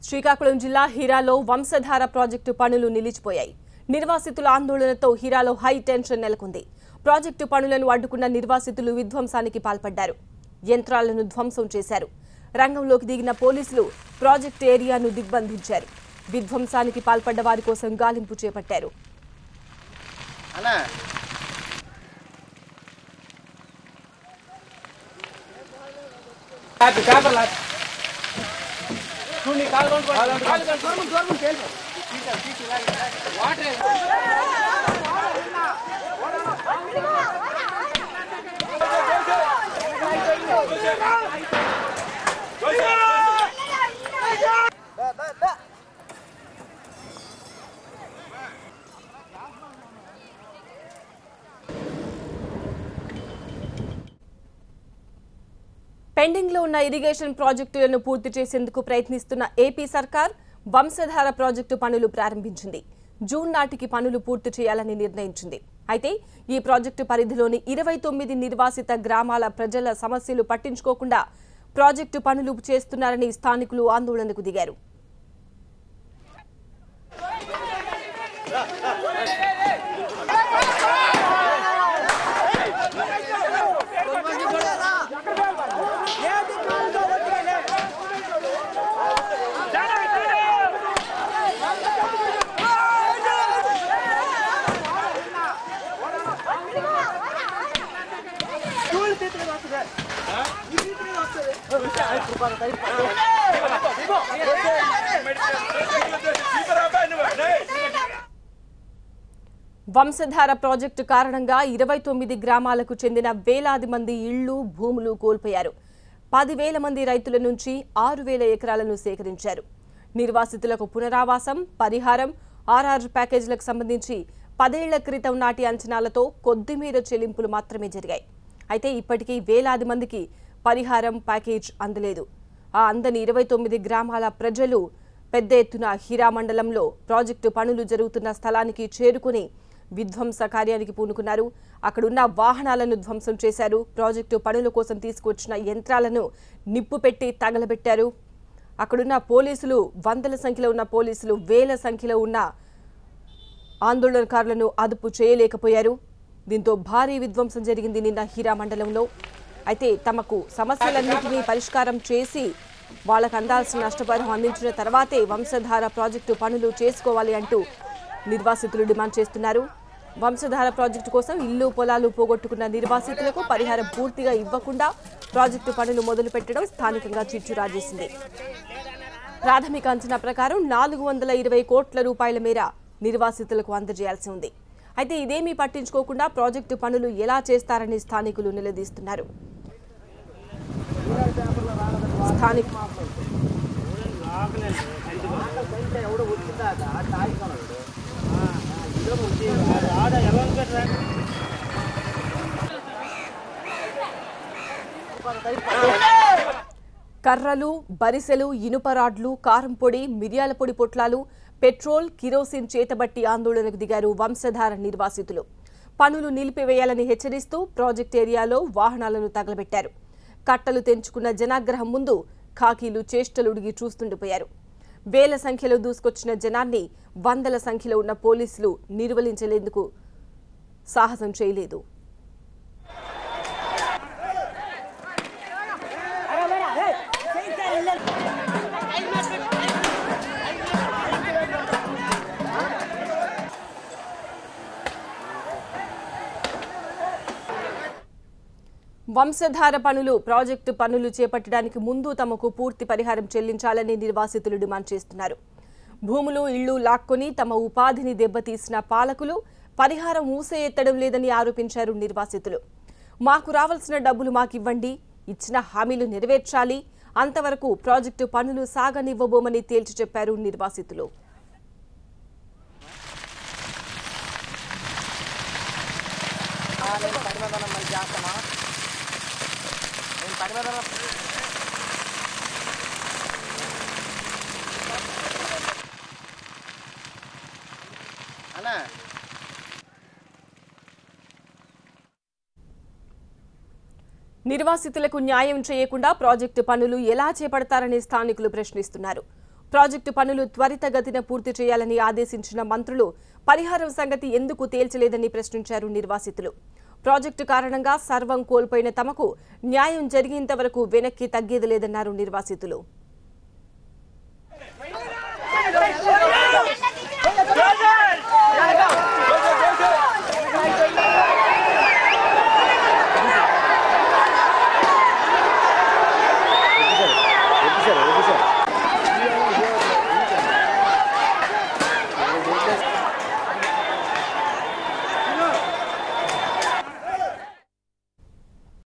శ్రీకాకుళం జిల్లా హీరాలో వంశధార ప్రాజెక్టు పనులు నిలిచిపోయాయి. నిర్వాసితుల ఆందోళనతో హీరాలో హై టెన్షన్ నెలకొంది. ప్రాజెక్టు పనులను అడ్డుకున్న నిర్వాసితులు విధ్వంసానికి పాల్పడ్డారు. యంత్రాలను ధ్వంసం చేశారు. రంగంలోకి దిగిన పోలీసులు ప్రాజెక్టు ఏరియాను దిగ్బంధించారు. విధ్వంసానికి పాల్పడ్డ వారి కోసం గాలింపు చేపట్టారు. పెండింగ్ లో ఉన్న ఇరిగేషన్ ప్రాజెక్టులను పూర్తి చేసేందుకు ప్రయత్నిస్తున్న ఏపీ సర్కార్ వంశధార ప్రాజెక్టు పనులు ప్రారంభించింది. జూన్ నాటికి పనులు పూర్తి చేయాలని నిర్ణయించింది. అయితే ఈ ప్రాజెక్టు పరిధిలోని 29 నిర్వాసిత గ్రామాల ప్రజల సమస్యలు పట్టించుకోకుండా ప్రాజెక్టు పనులు చేస్తున్నారని స్థానికులు ఆందోళనకు దిగారు. వంశధార ప్రాజెక్టు కారణంగా 29 గ్రామాలకు చెందిన వేలాది మంది ఇళ్లు, భూములు కోల్పోయారు. 10,000 మంది రైతుల నుంచి 6,000 ఎకరాలను సేకరించారు. నిర్వాసితులకు పునరావాసం, పరిహారం, ఆర్ఆర్ ప్యాకేజీలకు సంబంధించి 10 ఏళ్ల క్రితం నాటి అంచనాలతో కొద్దిమేర చెల్లింపులు మాత్రమే జరిగాయి. అయితే ఇప్పటికీ వేలాది మందికి పరిహారం ప్యాకేజ్ అందలేదు. ఆ అందని 29 గ్రామాల ప్రజలు పెద్ద ఎత్తున హీరా మండలంలో ప్రాజెక్టు పనులు జరుగుతున్న స్థలానికి చేరుకుని విధ్వంస కార్యానికి పూనుకున్నారు. అక్కడున్న వాహనాలను ధ్వంసం చేశారు. ప్రాజెక్టు పనుల కోసం తీసుకువచ్చిన యంత్రాలను నిప్పు పెట్టి తగలబెట్టారు. అక్కడున్న పోలీసులు, వందల సంఖ్యలో ఉన్న పోలీసులు, వేల సంఖ్యలో ఉన్న ఆందోళనకారులను అదుపు చేయలేకపోయారు. దీంతో భారీ విధ్వంసం జరిగింది నిన్న హీరా మండలంలో. అయితే తమకు సమస్యలన్నింటినీ పరిష్కారం చేసి వాళ్లకు అందాల్సిన నష్టపరిహారం అందించిన తర్వాతే వంశధార ప్రాజెక్టు పనులు చేసుకోవాలి అంటూ నిర్వాసితులు డిమాండ్ చేస్తున్నారు. వంశధార ప్రాజెక్టు కోసం ఇల్లు, పొలాలు పోగొట్టుకున్న నిర్వాసితులకు పరిహారం పూర్తిగా ఇవ్వకుండా ప్రాజెక్టు పనులు మొదలుపెట్టడం స్థానికంగా చిచ్చు రాజేసింది. ప్రాథమిక అంచనా ప్రకారం 420 కోట్ల రూపాయల మేర నిర్వాసితులకు అందజేయాల్సి ఉంది. అయితే ఇదేమీ పట్టించుకోకుండా ప్రాజెక్టు పనులు ఎలా చేస్తారని స్థానికులు నిలదీస్తున్నారు. కర్రలు, బరిసెలు, ఇనుప రాడ్లు, కారం పొడి, మిరియాల పొడి పొట్లాలు, పెట్రోల్, కిరోసిన్ చేతబట్టి ఆందోళనకు దిగారు వంశధార నిర్వాసితులు. పనులు నిలిపివేయాలని హెచ్చరిస్తూ ప్రాజెక్ట్ ఏరియాలో వాహనాలను తగలబెట్టారు. కట్టలు తెంచుకున్న జనాగ్రహం ముందు ఖాకీలు చేష్టలుడిగి చూస్తుండిపోయారు. వేల సంఖ్యలో దూసుకొచ్చిన జనాన్ని వందల సంఖ్యలో ఉన్న పోలీసులు నిర్వహించేందుకు సాహసం చేయలేదు. వంశధార పనులు, ప్రాజెక్టు పనులు చేపట్టడానికి ముందు తమకు పూర్తి పరిహారం చెల్లించాలని నిర్వాసితులు డిమాండ్ చేస్తున్నారు. భూములు, ఇళ్లు లాక్కొని తమ ఉపాధిని దెబ్బతీసిన పాలకులు పరిహారం ఊసే ఎత్తడం లేదని ఆరోపించారు నిర్వాసితులు. మాకు రావాల్సిన డబ్బులు మాకివ్వండి, ఇచ్చిన హామీలు నెరవేర్చాలి, అంతవరకు ప్రాజెక్టు పనులు సాగనివ్వబోమని తేల్చి చెప్పారు నిర్వాసితులు. నిర్వాసితులకు న్యాయం చేయకుండా ప్రాజెక్టు పనులు ఎలా చేపడతారని స్థానికులు ప్రశ్నిస్తున్నారు. ప్రాజెక్టు పనులు త్వరితగతిన పూర్తి చేయాలని ఆదేశించిన మంత్రులు పరిహారం సంగతి ఎందుకు తేల్చలేదని ప్రశ్నించారు నిర్వాసితులు. ప్రాజెక్టు కారణంగా సర్వం కోల్పోయిన తమకు న్యాయం జరిగేంత వరకు వెనక్కి తగ్గేది లేదన్నారు నిర్వాసితులు.